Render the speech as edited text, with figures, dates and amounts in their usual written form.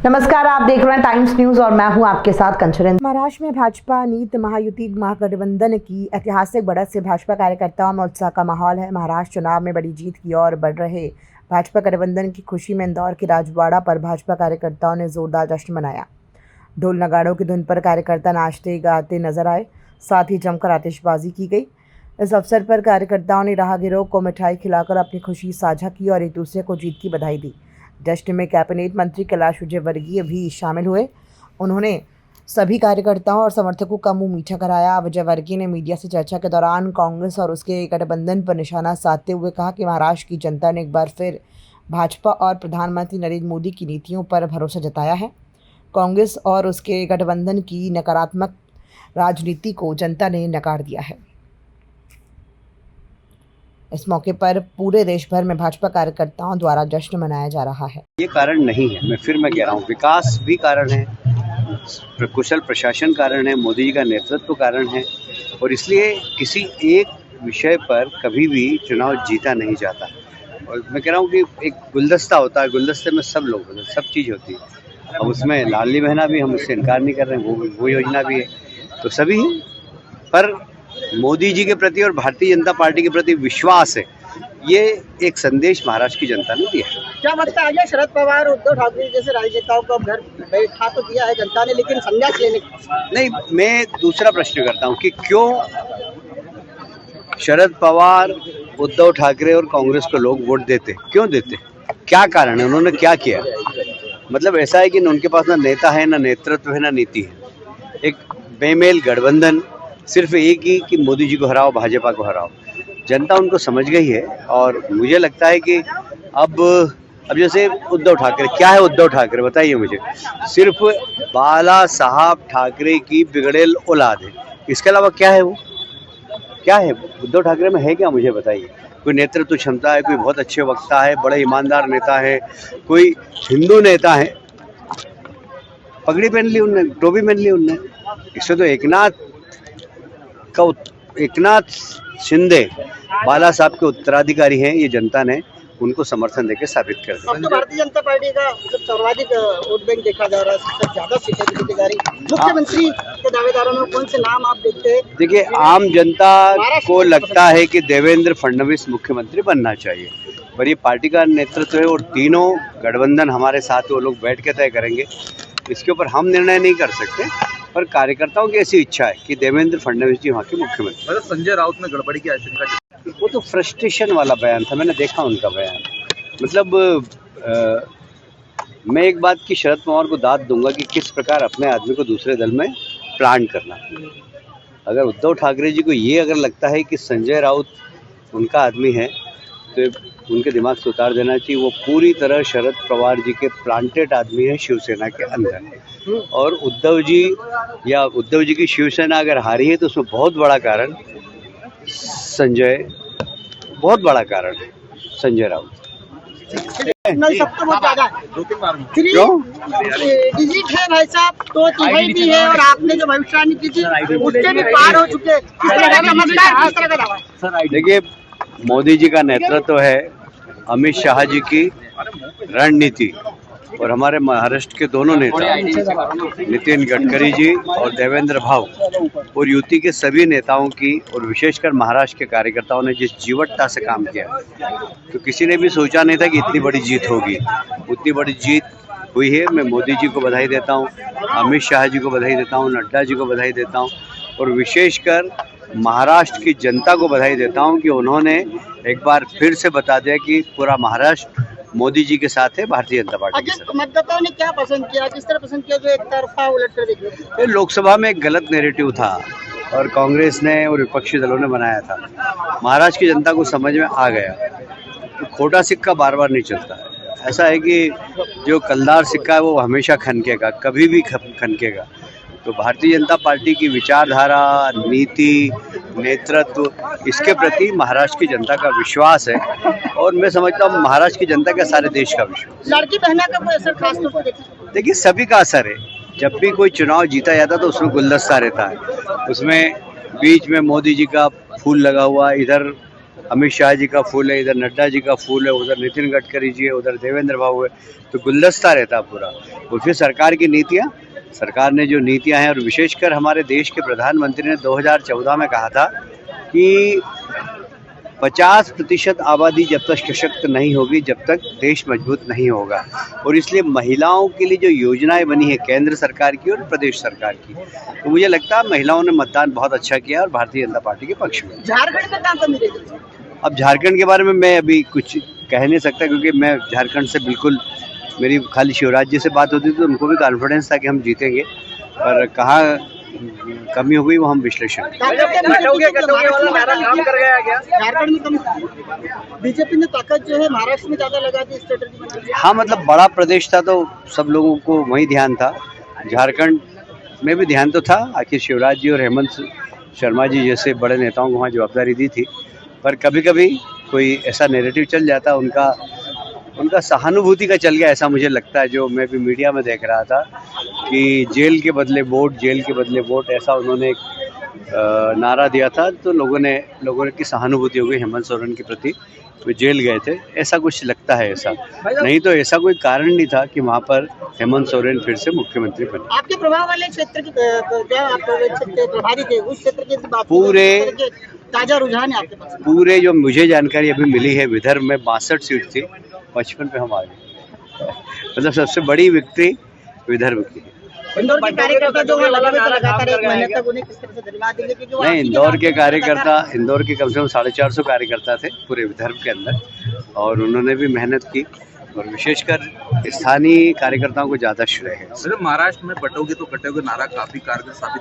नमस्कार, आप देख रहे हैं टाइम्स न्यूज और मैं हूं आपके साथ कंचन। महाराष्ट्र में भाजपा नीत महायुति महागठबंधन की ऐतिहासिक बढ़त से भाजपा कार्यकर्ताओं में उत्साह का माहौल है। महाराष्ट्र चुनाव में बड़ी जीत की ओर बढ़ रहे भाजपा गठबंधन की खुशी में इंदौर के राजवाड़ा पर भाजपा कार्यकर्ताओं ने जोरदार जश्न मनाया। ढोल नगाड़ों की धुन पर कार्यकर्ता नाचते गाते नजर आए, साथ ही जमकर आतिशबाजी की गई। इस अवसर पर कार्यकर्ताओं ने राहगीरों को मिठाई खिलाकर अपनी खुशी साझा की और एक दूसरे को जीत की बधाई दी। जश्न में कैबिनेट मंत्री कैलाश विजयवर्गीय भी शामिल हुए। उन्होंने सभी कार्यकर्ताओं और समर्थकों का मुंह मीठा कराया। विजयवर्गीय ने मीडिया से चर्चा के दौरान कांग्रेस और उसके गठबंधन पर निशाना साधते हुए कहा कि महाराष्ट्र की जनता ने एक बार फिर भाजपा और प्रधानमंत्री नरेंद्र मोदी की नीतियों पर भरोसा जताया है। कांग्रेस और उसके गठबंधन की नकारात्मक राजनीति को जनता ने नकार दिया है। इस मौके पर पूरे देश भर में भाजपा कार्यकर्ताओं द्वारा जश्न मनाया जा रहा है। ये कारण नहीं है, मैं फिर कह रहा हूँ, विकास भी कारण है, कुशल प्रशासन कारण है, मोदी जी का नेतृत्व कारण है। और इसलिए किसी एक विषय पर कभी भी चुनाव जीता नहीं जाता। और मैं कह रहा हूँ कि एक गुलदस्ता होता है, गुलदस्ते में सब लोग होते हैं, सब चीज़ होती है। अब उसमें लाडली बहना भी, हम उससे इनकार नहीं कर रहे हैं, वो योजना भी है, तो सभी है। पर मोदी जी के प्रति और भारतीय जनता पार्टी के प्रति विश्वास है, ये एक संदेश महाराष्ट्र की जनता ने दिया है। क्या लगता है आगे शरद पवार उद्धव ठाकरे जैसे राजनेताओं को घर बैठा तो दिया है जनता ने, लेकिन संन्यास लेने नहीं, मैं दूसरा प्रश्न करता हूँ कि क्यों शरद पवार, उद्धव ठाकरे और कांग्रेस को लोग वोट देते, क्यों देते, क्या कारण है, उन्होंने क्या किया? मतलब ऐसा है कि उनके पास ना नेता है, ना नेतृत्व है, ना नीति है। एक बेमेल गठबंधन, सिर्फ एक ही कि मोदी जी को हराओ, भाजपा को हराओ। जनता उनको समझ गई है। और मुझे लगता है कि अब जैसे उद्धव ठाकरे, क्या है उद्धव ठाकरे बताइए मुझे? सिर्फ बाला साहब ठाकरे की बिगड़ेल औलाद है, इसके अलावा क्या है? वो क्या है उद्धव ठाकरे में? है क्या, मुझे बताइए? कोई नेतृत्व क्षमता है, कोई बहुत अच्छे वक्ता है, बड़े ईमानदार नेता है, कोई हिंदू नेता है, पगड़ी पहन ली उनने, टोपी पहन ली उनने। इससे तो एकनाथ शिंदे बाला साहब के उत्तराधिकारी हैं, ये जनता ने उनको समर्थन देकर साबित कर दिया। अब तो भारतीय जनता पार्टी का सर्वाधिक वोट बैंक देखा जा रहा है, सबसे ज्यादा सीटें जीती जा रही। मुख्यमंत्री के दावेदारों में कौन से नाम आप देखते हैं? देखिए, आम जनता को लगता है कि देवेंद्र फडणवीस मुख्यमंत्री बनना चाहिए, पर ये पार्टी का नेतृत्व है और तीनों गठबंधन हमारे साथ, वो लोग बैठ के तय करेंगे। इसके ऊपर हम निर्णय नहीं कर सकते, पर कार्यकर्ताओं की ऐसी इच्छा है कि देवेंद्र फडणवीस जी वहाँ के मुख्यमंत्री। मतलब संजय राउत में गड़बड़ी की आशंका, वो तो फ्रस्ट्रेशन वाला बयान था, मैंने देखा उनका बयान। मतलब मैं एक बात की शरद पवार को दाद दूंगा कि किस प्रकार अपने आदमी को दूसरे दल में प्लांट करना। अगर उद्धव ठाकरे जी को ये अगर लगता है कि संजय राउत उनका आदमी है, तो उनके दिमाग से उतार देना चाहिए। वो पूरी तरह शरद पवार जी के प्लांटेड आदमी है शिवसेना के अंदर। और उद्धव जी की शिवसेना अगर हारी है तो उसमें बहुत बड़ा कारण बहुत बड़ा कारण है संजय राउत। नहीं, सब तो बहुत ज्यादा है। 2-3 बार में डिजिट है भाई साहब, तो तिहाई भी है, और आपने जो भविष्यवाणी की थी उससे भी पार हो चुके। किस तरह का नमस्कार, किस तरह का दावा? देखिए, मोदी जी का नेतृत्व है, अमित शाह जी की रणनीति और हमारे महाराष्ट्र के दोनों नेता नितिन गडकरी जी और देवेंद्र भाव और यूपी के सभी नेताओं की और विशेषकर महाराष्ट्र के कार्यकर्ताओं ने जिस जीवटता से काम किया, तो किसी ने भी सोचा नहीं था कि इतनी बड़ी जीत होगी। उतनी बड़ी जीत हुई है। मैं मोदी जी को बधाई देता हूँ, अमित शाह जी को बधाई देता हूँ, नड्डा जी को बधाई देता हूँ और विशेषकर महाराष्ट्र की जनता को बधाई देता हूँ कि उन्होंने एक बार फिर से बता दिया कि पूरा महाराष्ट्र मोदी जी के साथ है, भारतीय जनता पार्टी के साथ। मतदाताओं ने क्या पसंद किया, किस तरह पसंद किया जो एक तरफा उलट कर देखिए? लोकसभा में एक गलत नैरेटिव था और कांग्रेस ने और विपक्षी दलों ने बनाया था। महाराष्ट्र की जनता को समझ में आ गया तो खोटा सिक्का बार बार नहीं चलता है। ऐसा है कि जो कलदार सिक्का है वो हमेशा खनकेगा, कभी भी खनकेगा। तो भारतीय जनता पार्टी की विचारधारा, नीति, नेतृत्व, इसके प्रति महाराष्ट्र की जनता का विश्वास है और मैं समझता हूँ महाराष्ट्र की जनता का सारे देश का विश्वास। लड़की बहना का कोई असर खास तौर पर देखिए, सभी का असर है। जब भी कोई चुनाव जीता जाता तो उसमें गुलदस्ता रहता है, उसमें बीच में मोदी जी का फूल लगा हुआ, इधर अमित शाह जी का फूल है, इधर नड्डा जी का फूल है, उधर नितिन गडकरी जी है, उधर देवेंद्र बाबू है, तो गुलदस्ता रहता पूरा। और फिर सरकार की नीतियाँ, सरकार ने जो नीतियाँ हैं, और विशेषकर हमारे देश के प्रधानमंत्री ने 2014 में कहा था कि 50% आबादी जब तक सशक्त नहीं होगी, जब तक देश मजबूत नहीं होगा। और इसलिए महिलाओं के लिए जो योजनाएं बनी है केंद्र सरकार की और प्रदेश सरकार की, तो मुझे लगता है महिलाओं ने मतदान बहुत अच्छा किया और भारतीय जनता पार्टी के पक्ष में। झारखंड में कहाँ कमी रहेगी? अब झारखंड के बारे में मैं अभी कुछ कह नहीं सकता, क्योंकि मैं झारखंड से बिल्कुल, मेरी खाली शिवराज जी से बात होती थी तो उनको भी कॉन्फिडेंस था कि हम जीतेंगे, पर कहाँ कमी हो गई वो हम विश्लेषण झारखंड में कम, बीजेपी ने ताकत जो है महाराष्ट्र में ज्यादा लगा दी स्ट्रेटेजी। हाँ, मतलब बड़ा प्रदेश था तो सब लोगों को वही ध्यान था, झारखंड में भी ध्यान तो था। आखिर शिवराज जी और हेमंत शर्मा जी जैसे बड़े नेताओं को वहाँ जवाबदारी दी थी, पर कभी कभी कोई ऐसा नैरेटिव चल जाता, उनका सहानुभूति का चल गया, ऐसा मुझे लगता है। जो मैं भी मीडिया में देख रहा था कि जेल के बदले वोट, जेल के बदले वोट, ऐसा उन्होंने एक नारा दिया था, तो लोगों की सहानुभूति हो गई हेमंत सोरेन के प्रति, वे जेल गए थे, ऐसा कुछ लगता है। ऐसा नहीं तो ऐसा कोई कारण नहीं था कि वहाँ पर हेमंत सोरेन फिर से मुख्यमंत्री बने। आपके प्रभाव वाले क्षेत्र की जो आप प्रभारी थे, उस क्षेत्र की बात, पूरे ताजा रुझान है आपके पास? पूरे जो मुझे जानकारी अभी मिली है, विदर्भ में 62 सीट थी, 55 पे हम आ गए। मतलब सबसे बड़ी विक्ट्री विदर्भ की है। इंदौर के कार्यकर्ता जो लगातार एक महीने तक उन्हें किस तरह से धन्यवाद देंगे, क्योंकि वो नहीं, आपकी इंदौर के जगह कार्यकर्ता, इंदौर के कम से कम 450 कार्यकर्ता थे पूरे विदर्भ के अंदर, और उन्होंने भी मेहनत की, और विशेषकर स्थानीय कार्यकर्ताओं को ज़्यादा श्रेय है। महाराष्ट्र में बटोगे तो कटोगे नारा काफी कारगर साबित